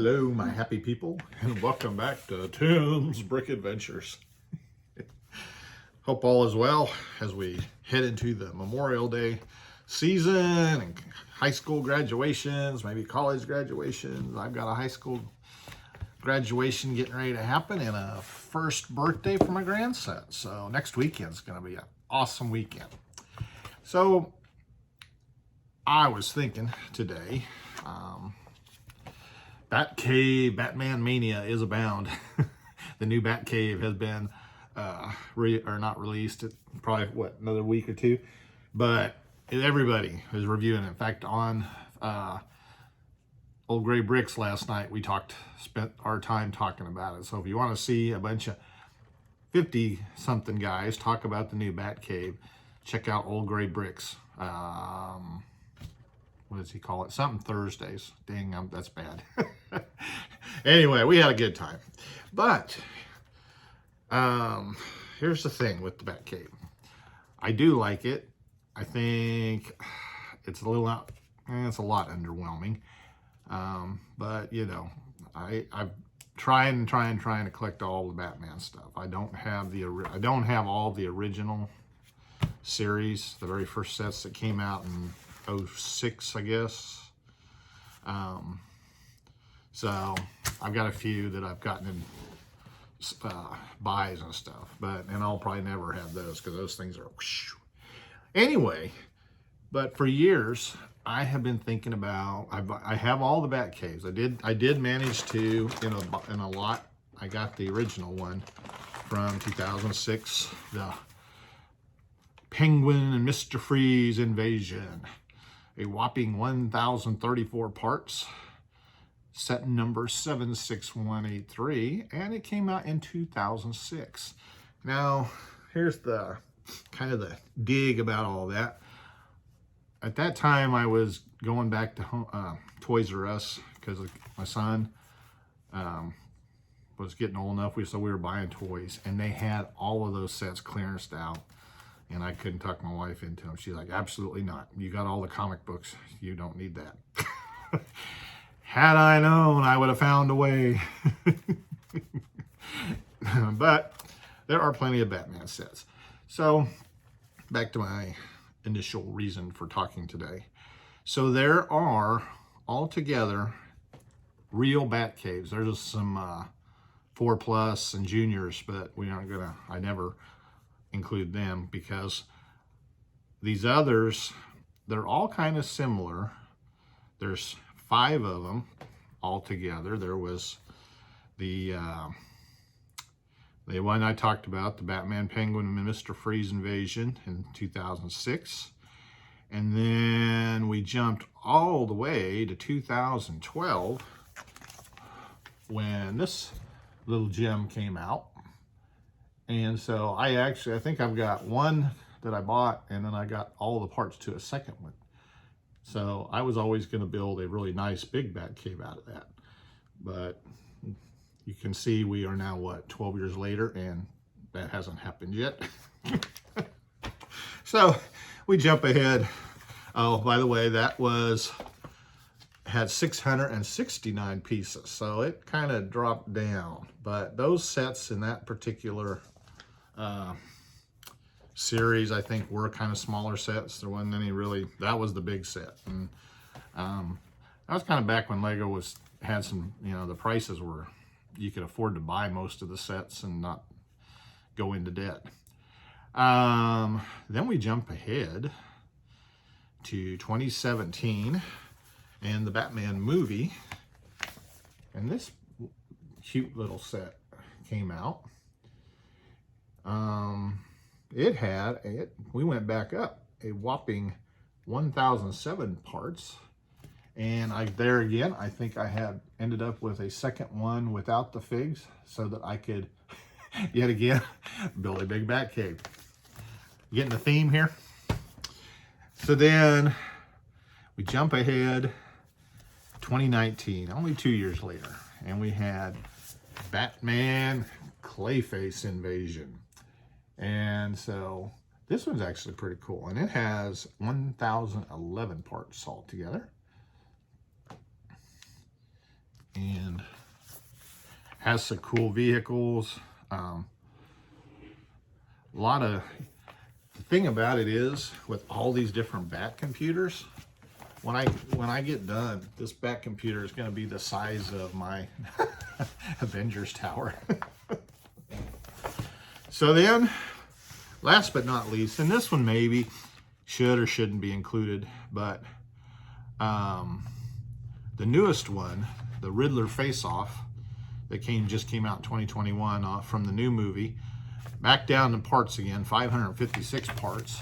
Hello, my happy people, and welcome back to Tim's Brick Adventures. Hope all is well as we head into the Memorial Day season and high school graduations, maybe college graduations. I've got a high school graduation getting ready to happen and a first birthday for my grandson. So next weekend's going to be an awesome weekend. So I was thinking today, Batcave, Batman Mania is abound. The new Batcave has been not released. It probably another week or two, but everybody is reviewing it. In fact, on Old Gray Bricks last night, we spent our time talking about it. So if you want to see a bunch of 50-something guys talk about the new Batcave, check out Old Gray Bricks. What does he call it? Something Thursdays. Dang, that's bad. Anyway, we had a good time. But here's the thing with the Batcave. I do like it. I think it's a lot underwhelming. But you know, I've trying to collect all the Batman stuff. I don't have all the original series, the very first sets that came out in 06, I guess. So I've got a few that I've gotten in buys and stuff, and I'll probably never have those because those things are whoosh. Anyway. But for years I have been thinking about, I have all the Batcaves. I did manage to, in a lot. I got the original one from 2006, the Penguin and Mr. Freeze Invasion, a whopping 1,034 parts, set number 76183, and it came out in 2006. Now, here's the kind of the dig about all that. At that time, I was going back to Toys R Us because my son was getting old enough, so we were buying toys, and they had all of those sets clearanced out. And I couldn't talk my wife into them. She's like, absolutely not. You got all the comic books. You don't need that. Had I known, I would have found a way. But there are plenty of Batman sets. So back to my initial reason for talking today. So there are altogether real Batcaves. There's some 4+ and juniors, but I never include them because these others, they're all kind of similar. There's 5 of them altogether. There was the one I talked about, the Batman, Penguin, and Mr. Freeze Invasion in 2006. And then we jumped all the way to 2012 when this little gem came out. And so I think I've got one that I bought, and then I got all the parts to a second one. So I was always going to build a really nice big Batcave out of that. But you can see we are now, 12 years later, and that hasn't happened yet. So we jump ahead. Oh, by the way, that had 669 pieces, so it kind of dropped down. But those sets in that particular series, I think, were kind of smaller sets. There wasn't any really, that was the big set. And that was kind of back when Lego had some, the prices were, you could afford to buy most of the sets and not go into debt. Then we jump ahead to 2017 and the Batman movie, and this cute little set came out. We went back up a whopping 1,007 parts, and I think I had ended up with a second one without the figs so that I could yet again build a big Batcave. Getting the theme here. So then we jump ahead 2019, only 2 years later, and we had Batman Clayface Invasion. And so this one's actually pretty cool, and it has 1,011 parts all together. and has some cool vehicles. A lot of, the thing about it is, with all these different bat computers, when I get done, this bat computer is going to be the size of my Avengers Tower. So then, last but not least, and this one maybe should or shouldn't be included, but the newest one, the Riddler Face-Off, that just came out in 2021 from the new movie, back down to parts again, 556 parts,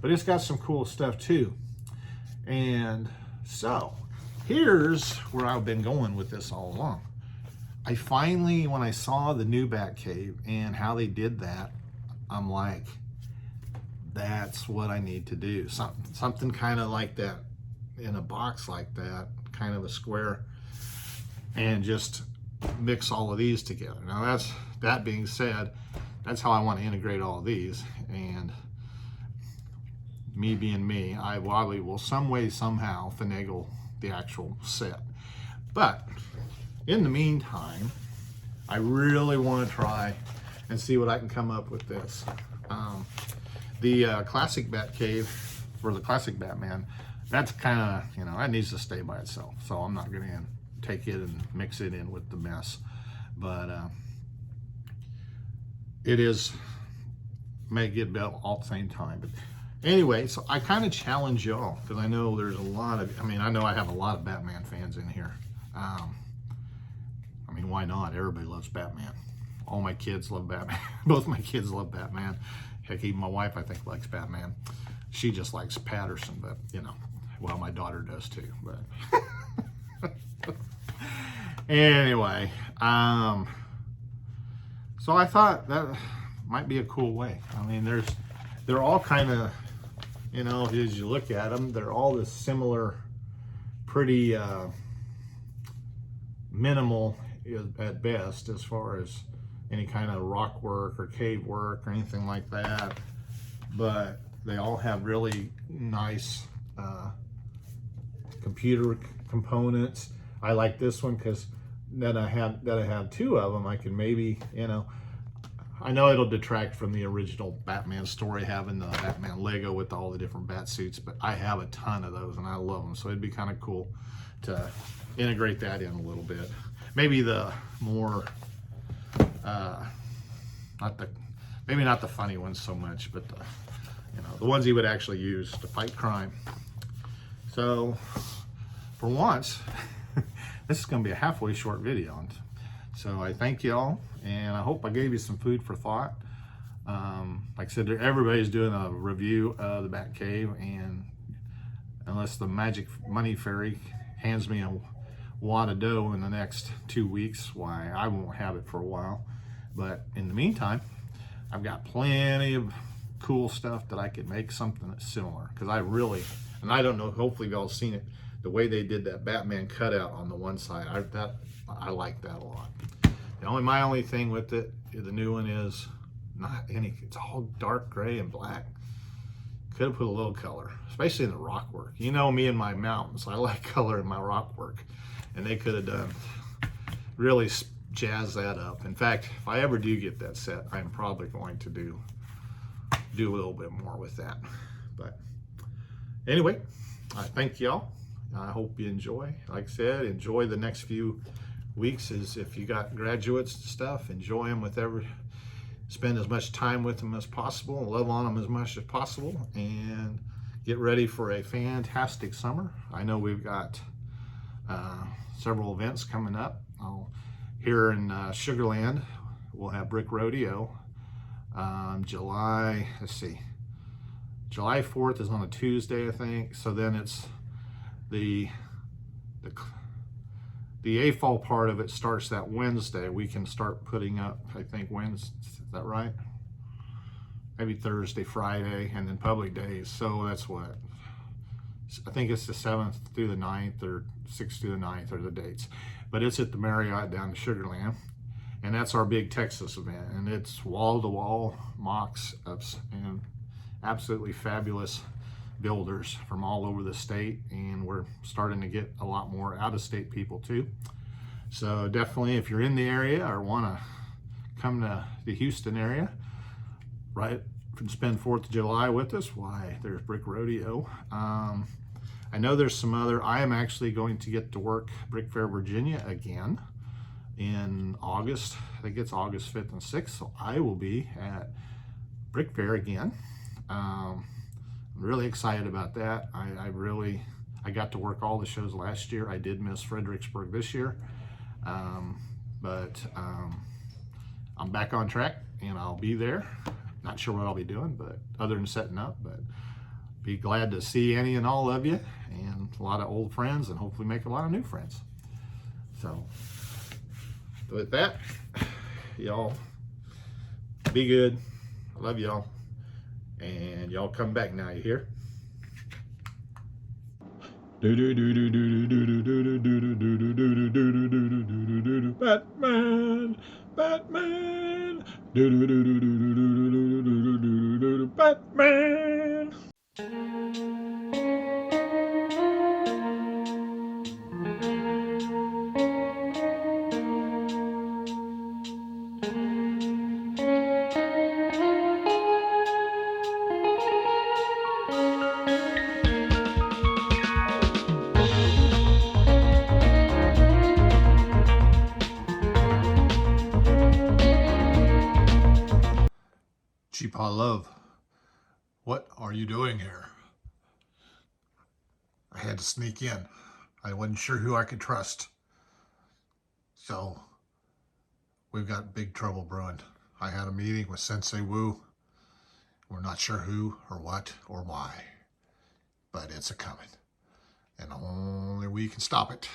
but it's got some cool stuff too. And so here's where I've been going with this all along. I finally, when I saw the new Batcave and how they did that, I'm like, that's what I need to do. Something kind of like that, in a box like that, kind of a square, and just mix all of these together. Now that being said, that's how I want to integrate all of these. And me being me, I probably will some way, somehow finagle the actual set. But in the meantime, I really want to try and see what I can come up with this. The classic Batcave, or the classic Batman, that's kind of, that needs to stay by itself. So I'm not going to take it and mix it in with the mess. But it may get built all at the same time. But anyway, so I kind of challenge y'all, because I know there's a lot of, I know I have a lot of Batman fans in here. Why not? Everybody loves Batman. All my kids love Batman. Both my kids love Batman. Heck, even my wife, I think, likes Batman. She just likes Patterson, but, well, my daughter does too. But anyway, so I thought that might be a cool way. They're all kind of, as you look at them, they're all this similar, pretty minimal at best, as far as any kind of rock work or cave work or anything like that. But they all have really nice computer components. I like this one because that I have two of them. I can maybe, I know it'll detract from the original Batman story, having the Batman Lego with all the different bat suits, but I have a ton of those and I love them. So it'd be kind of cool to integrate that in a little bit. Maybe the more, maybe not the funny ones so much, but the ones he would actually use to fight crime. So for once, this is going to be a halfway short video. And so I thank y'all, and I hope I gave you some food for thought. Like I said, everybody's doing a review of the Batcave, and unless the magic money fairy hands me a wad of dough in the next 2 weeks, why, I won't have it for a while. But in the meantime, I've got plenty of cool stuff that I could make something that's similar, because I really, and I don't know, hopefully y'all seen it, the way they did that Batman cutout on the one side, I like that a lot. My only thing with it, the new one, is not any, it's all dark gray and black. Could have put a little color, especially in the rock work. Me and my mountains, I like color in my rock work, and they could have done, really jazz that up. In fact, if I ever do get that set, I'm probably going to do a little bit more with that. But anyway, I thank y'all. I hope you enjoy. Like I said, enjoy the next few weeks. As if you got graduates and stuff, enjoy them spend as much time with them as possible, love on them as much as possible, and get ready for a fantastic summer. I know we've got several events coming up. Here in Sugarland, we'll have Brick Rodeo. July 4th is on a Tuesday, I think. So then it's the AFOL part of it starts that Wednesday. We can start putting up, I think, Wednesday, is that right? Maybe Thursday, Friday, and then public days. So that's what, I think it's the 7th through the 9th, or 6th through the 9th are the dates. But it's at the Marriott down in Sugarland. And that's our big Texas event. And it's wall-to-wall mocks-ups and absolutely fabulous builders from all over the state, and we're starting to get a lot more out-of-state people too. So definitely, if you're in the area or want to come to the Houston area, right, and spend 4th of July with us, why, there's Brick Rodeo. I know there's some other, I am actually going to get to work Brick Fair, Virginia again in August. I think it's August 5th and 6th, so I will be at Brick Fair again. I'm really excited about that. I got to work all the shows last year. I did miss Fredericksburg this year, but I'm back on track and I'll be there. Not sure what I'll be doing, but other than setting up, but be glad to see any and all of you, and a lot of old friends, and hopefully make a lot of new friends. So with that, y'all be good. I love y'all, and y'all come back now, you hear? Batman, Batman, Batman. Cheapaw Love, what are you doing here? I had to sneak in. I wasn't sure who I could trust. So we've got big trouble brewing. I had a meeting with Sensei Wu. We're not sure who or what or why, but it's a coming. And only we can stop it.